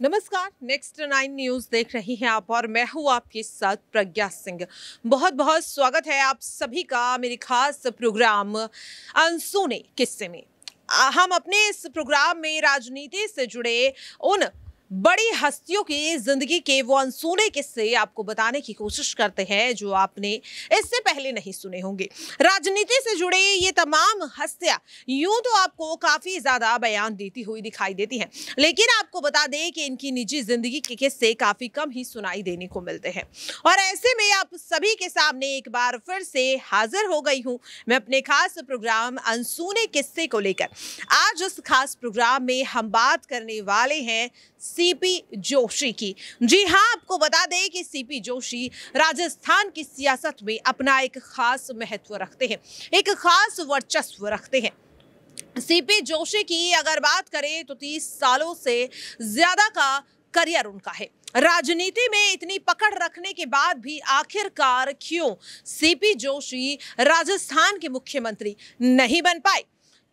नमस्कार, next 9 news देख रही हैं आप और मैं हूं आपके साथ प्रज्ञा सिंह। बहुत बहुत स्वागत है आप सभी का मेरे खास प्रोग्राम अनसुने किस्से में। हम अपने इस प्रोग्राम में राजनीति से जुड़े उन बड़ी हस्तियों की जिंदगी के वो अनसुने किस्से आपको बताने की कोशिश करते हैं जो आपने इससे पहले नहीं सुने होंगे। राजनीति से जुड़े ये तमाम हस्तियां यूं तो आपको काफी ज्यादा बयान देती हुई दिखाई देती हैं, लेकिन आपको बता दें कि इनकी निजी जिंदगी के किस्से काफी कम ही सुनाई देने को मिलते हैं। और ऐसे में आप सभी के सामने एक बार फिर से हाजिर हो गई हूं मैं अपने खास प्रोग्राम अनसुने किस्से को लेकर। आज इस खास प्रोग्राम में हम बात करने वाले हैं सीपी जोशी की। जी हां, आपको बता दें कि सीपी जोशी राजस्थान की सियासत में अपना एक खास महत्व रखते हैं, एक खास वर्चस्व रखते हैं। सीपी जोशी की अगर बात करें तो 30 सालों से ज्यादा का करियर उनका है। राजनीति में इतनी पकड़ रखने के बाद भी आखिरकार क्यों सीपी जोशी राजस्थान के मुख्यमंत्री नहीं बन पाए?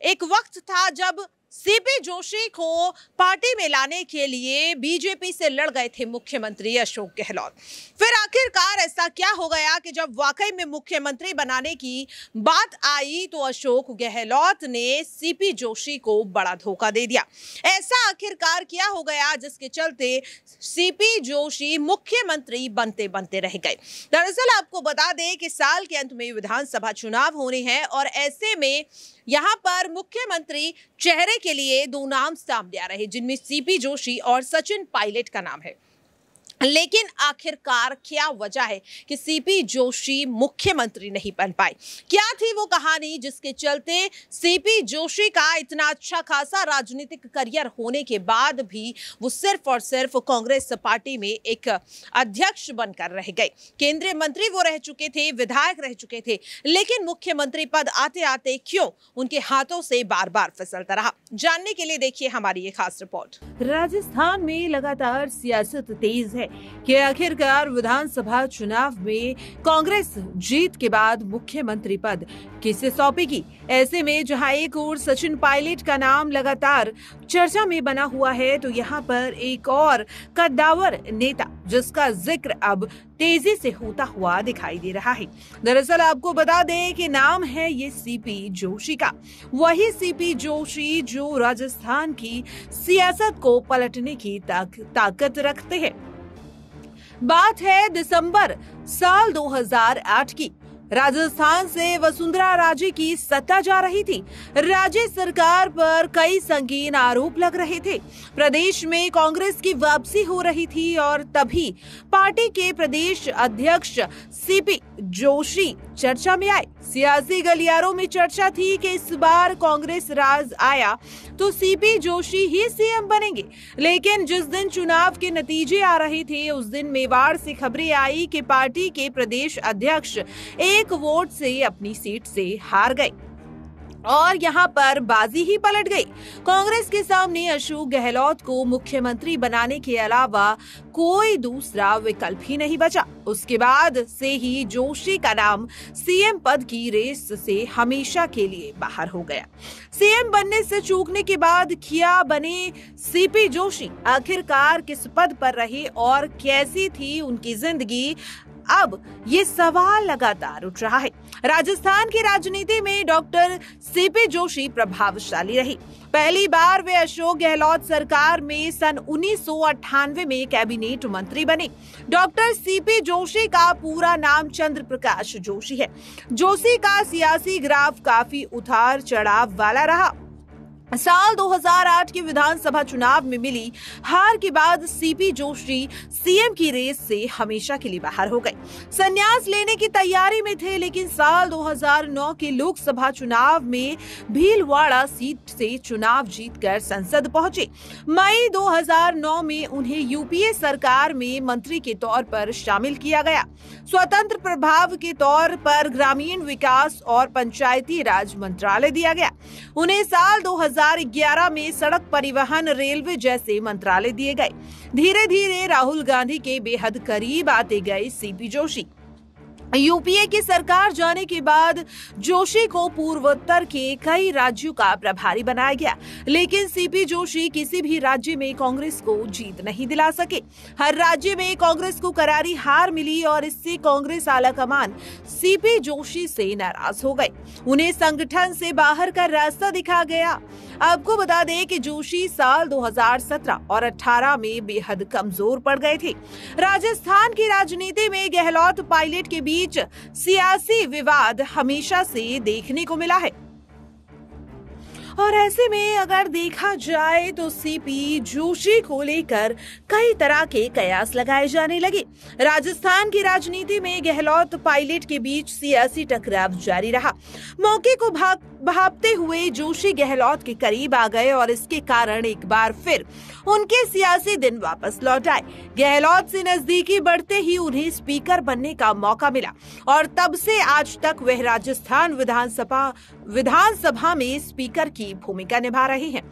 एक वक्त था जब सीपी जोशी को पार्टी में लाने के लिए बीजेपी से लड़ गए थे मुख्यमंत्री अशोक गहलोत। फिर आखिरकार ऐसा क्या हो गया कि जब वाकई में मुख्यमंत्री बनाने की बात आई तो अशोक गहलोत ने सीपी जोशी को बड़ा धोखा दे दिया। ऐसा आखिरकार क्या हो गया जिसके चलते सीपी जोशी मुख्यमंत्री बनते बनते रह गए? दरअसल आपको बता दें कि साल के अंत में विधानसभा चुनाव होने हैं और ऐसे में यहाँ पर मुख्यमंत्री चेहरे के लिए 2 नाम सामने आ रहे हैं, जिनमें सीपी जोशी और सचिन पायलट का नाम है। लेकिन आखिरकार क्या वजह है कि सीपी जोशी मुख्यमंत्री नहीं बन पाए? क्या थी वो कहानी जिसके चलते सीपी जोशी का इतना अच्छा खासा राजनीतिक करियर होने के बाद भी वो सिर्फ और सिर्फ कांग्रेस पार्टी में एक अध्यक्ष बनकर रह गए? केंद्रीय मंत्री वो रह चुके थे, विधायक रह चुके थे, लेकिन मुख्यमंत्री पद आते आते क्यों उनके हाथों से बार बार फिसलता रहा? जानने के लिए देखिए हमारी ये खास रिपोर्ट। राजस्थान में लगातार सियासत तेज है कि आखिरकार विधानसभा चुनाव में कांग्रेस जीत के बाद मुख्यमंत्री पद किसे सौंपेगी? ऐसे में जहां एक ओर सचिन पायलट का नाम लगातार चर्चा में बना हुआ है, तो यहाँ पर एक और कद्दावर नेता जिसका जिक्र अब तेजी से होता हुआ दिखाई दे रहा है। दरअसल आपको बता दें कि नाम है ये सीपी जोशी का, वही सीपी जोशी जो राजस्थान की सियासत को पलटने की ताकत रखते हैं। बात है दिसंबर साल 2008 की। राजस्थान से वसुंधरा राजे की सत्ता जा रही थी। राज्य सरकार पर कई संगीन आरोप लग रहे थे। प्रदेश में कांग्रेस की वापसी हो रही थी और तभी पार्टी के प्रदेश अध्यक्ष सीपी जोशी चर्चा में आए। सियासी गलियारों में चर्चा थी कि इस बार कांग्रेस राज आया तो सीपी जोशी ही सीएम बनेंगे। लेकिन जिस दिन चुनाव के नतीजे आ रहे थे उस दिन मेवाड़ से खबरें आई कि पार्टी के प्रदेश अध्यक्ष एक वोट से अपनी सीट से हार गए और यहाँ पर बाजी ही पलट गई। कांग्रेस के सामने अशोक गहलोत को मुख्यमंत्री बनाने के अलावा कोई दूसरा विकल्प ही नहीं बचा। उसके बाद से ही जोशी का नाम सीएम पद की रेस से हमेशा के लिए बाहर हो गया। सीएम बनने से चूकने के बाद क्या बने सीपी जोशी? आखिरकार किस पद पर रहे और कैसी थी उनकी जिंदगी? अब ये सवाल लगातार उठ रहा है। राजस्थान की राजनीति में डॉक्टर सीपी जोशी प्रभावशाली रही। पहली बार वे अशोक गहलोत सरकार में सन 1998 में कैबिनेट मंत्री बने। डॉक्टर सीपी जोशी का पूरा नाम चंद्र प्रकाश जोशी है। जोशी का सियासी ग्राफ काफी उतार चढ़ाव वाला रहा। साल 2008 के विधानसभा चुनाव में मिली हार के बाद सीपी जोशी सीएम की रेस से हमेशा के लिए बाहर हो गए। संन्यास लेने की तैयारी में थे, लेकिन साल 2009 के लोकसभा चुनाव में भीलवाड़ा सीट से चुनाव जीतकर संसद पहुंचे। मई 2009 में उन्हें यूपीए सरकार में मंत्री के तौर पर शामिल किया गया। स्वतंत्र प्रभाव के तौर पर ग्रामीण विकास और पंचायती राज मंत्रालय दिया गया। उन्हें साल 2011 में सड़क परिवहन, रेलवे जैसे मंत्रालय दिए गए। धीरे धीरे राहुल गांधी के बेहद करीब आते गए सीपी जोशी। यूपीए की सरकार जाने के बाद जोशी को पूर्वोत्तर के कई राज्यों का प्रभारी बनाया गया, लेकिन सीपी जोशी किसी भी राज्य में कांग्रेस को जीत नहीं दिला सके। हर राज्य में कांग्रेस को करारी हार मिली और इससे कांग्रेस आलाकमान सीपी जोशी से नाराज हो गए। उन्हें संगठन से बाहर का रास्ता दिखा गया। आपको बता दें कि जोशी साल 2017 और 18 में बेहद कमजोर पड़ गए थे। राजस्थान की राजनीति में गहलोत पायलट के बीच सियासी विवाद हमेशा से देखने को मिला है और ऐसे में अगर देखा जाए तो सीपी जोशी को लेकर कई तरह के कयास लगाए जाने लगे। राजस्थान की राजनीति में गहलोत पायलट के बीच सियासी टकराव जारी रहा। मौके को भांपते हुए जोशी गहलोत के करीब आ गए और इसके कारण एक बार फिर उनके सियासी दिन वापस लौट आए। गहलोत से नजदीकी बढ़ते ही उन्हें स्पीकर बनने का मौका मिला और तब से आज तक वह राजस्थान विधानसभा में स्पीकर की भूमिका निभा रहे हैं।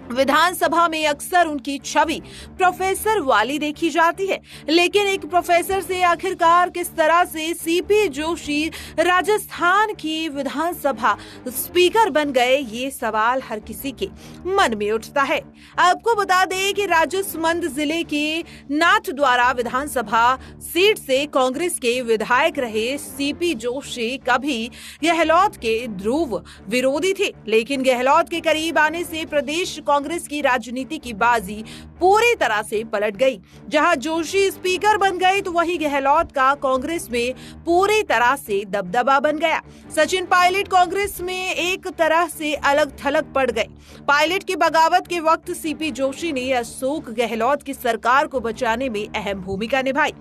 विधानसभा में अक्सर उनकी छवि प्रोफेसर वाली देखी जाती है, लेकिन एक प्रोफेसर से आखिरकार किस तरह से सीपी जोशी राजस्थान की विधानसभा स्पीकर बन गए, ये सवाल हर किसी के मन में उठता है। आपको बता दें कि राजसमंद जिले के नाथद्वारा विधानसभा सीट से कांग्रेस के विधायक रहे सीपी जोशी कभी गहलोत के ध्रुव विरोधी थे, लेकिन गहलोत के करीब आने से प्रदेश कांग्रेस की राजनीति की बाजी पूरी तरह से पलट गई। जहां जोशी स्पीकर बन गए तो वहीं गहलोत का कांग्रेस में पूरी तरह से दबदबा बन गया। सचिन पायलट कांग्रेस में एक तरह से अलग थलग पड़ गए। पायलट की बगावत के वक्त सीपी जोशी ने अशोक गहलोत की सरकार को बचाने में अहम भूमिका निभाई।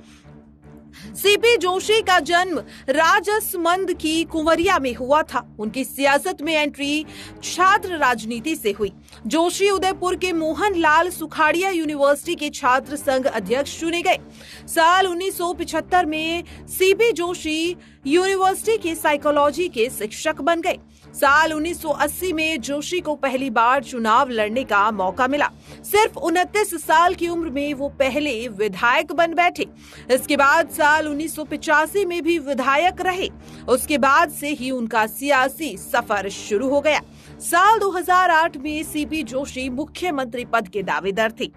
सीपी जोशी का जन्म राजसमंद की कुंवरिया में हुआ था। उनकी सियासत में एंट्री छात्र राजनीति से हुई। जोशी उदयपुर के मोहनलाल सुखाड़िया यूनिवर्सिटी के छात्र संघ अध्यक्ष चुने गए। साल 1975 में सीपी जोशी यूनिवर्सिटी के साइकोलॉजी के शिक्षक बन गए। साल 1980 में जोशी को पहली बार चुनाव लड़ने का मौका मिला। सिर्फ 29 साल की उम्र में वो पहले विधायक बन बैठे। इसके बाद साल 1985 में भी विधायक रहे। उसके बाद से ही उनका सियासी सफर शुरू हो गया। साल 2008 में सीपी जोशी मुख्यमंत्री पद के दावेदार थे।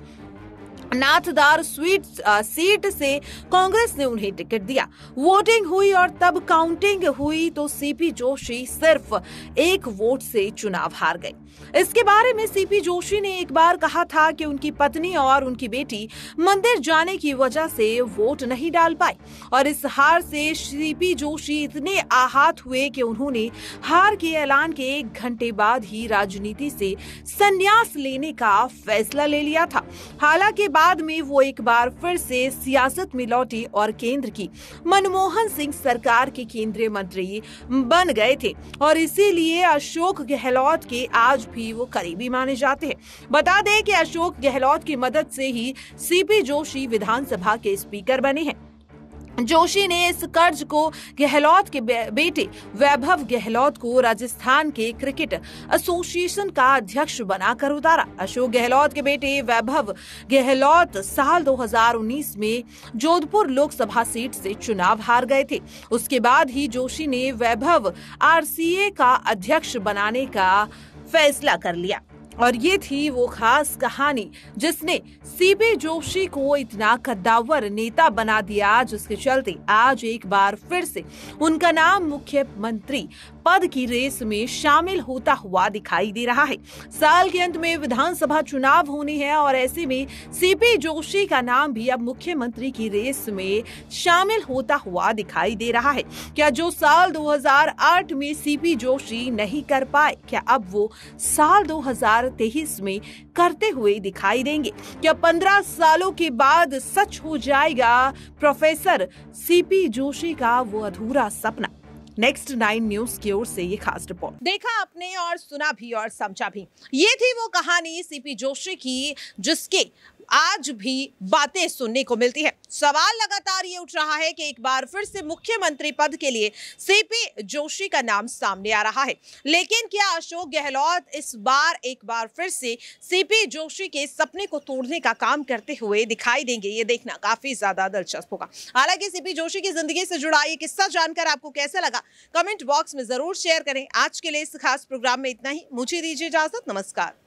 नाथद्वार सीट से कांग्रेस ने उन्हें टिकट दिया। वोटिंग हुई और तब काउंटिंग हुई तो सीपी जोशी सिर्फ एक वोट से चुनाव हार गए। इसके बारे में सीपी जोशी ने एक बार कहा था कि उनकी पत्नी और उनकी बेटी मंदिर जाने की वजह से वोट नहीं डाल पाई और इस हार से सीपी जोशी इतने आहत हुए कि उन्होंने हार के ऐलान के 1 घंटे बाद ही राजनीति से संन्यास लेने का फैसला ले लिया था। हालांकि बाद में वो एक बार फिर से सियासत में लौटे और केंद्र की मनमोहन सिंह सरकार के केंद्रीय मंत्री बन गए थे और इसीलिए अशोक गहलोत के आज भी वो करीबी माने जाते हैं। बता दें कि अशोक गहलोत की मदद से ही सीपी जोशी विधानसभा के स्पीकर बने हैं। जोशी ने इस कर्ज को गहलोत के बेटे वैभव गहलोत को राजस्थान के क्रिकेट एसोसिएशन का अध्यक्ष बनाकर उतारा। अशोक गहलोत के बेटे वैभव गहलोत साल 2019 में जोधपुर लोकसभा सीट से चुनाव हार गए थे। उसके बाद ही जोशी ने वैभव आरसीए का अध्यक्ष बनाने का फैसला कर लिया और ये थी वो खास कहानी जिसने सीपी जोशी को इतना कद्दावर नेता बना दिया, जिसके चलते आज एक बार फिर से उनका नाम मुख्यमंत्री पद की रेस में शामिल होता हुआ दिखाई दे रहा है। साल के अंत में विधानसभा चुनाव होने हैं और ऐसे में सीपी जोशी का नाम भी अब मुख्यमंत्री की रेस में शामिल होता हुआ दिखाई दे रहा है। क्या जो साल 2008 में सीपी जोशी नहीं कर पाए, क्या अब वो साल 2023 में करते हुए दिखाई देंगे? क्या 15 सालों के बाद सच हो जाएगा प्रोफेसर सीपी जोशी का वो अधूरा सपना? नेक्स्ट 9 न्यूज की ओर से ये खास रिपोर्ट। देखा आपने और सुना भी और समझा भी। ये थी वो कहानी सीपी जोशी की जिसके आज भी बातें सुनने को मिलती है। सवाल लगातार ये उठ रहा है कि एक बार फिर से मुख्यमंत्री पद के लिए सीपी जोशी का नाम सामने आ रहा है, लेकिन क्या अशोक गहलोत इस बार एक बार फिर से सीपी जोशी के सपने को तोड़ने का काम करते हुए दिखाई देंगे? ये देखना काफी ज्यादा दिलचस्प होगा। हालांकि सीपी जोशी की जिंदगी से जुड़ा ये किस्सा जानकर आपको कैसा लगा, कमेंट बॉक्स में जरूर शेयर करें। आज के लिए इस खास प्रोग्राम में इतना ही। मुझे दीजिए इजाजत। नमस्कार।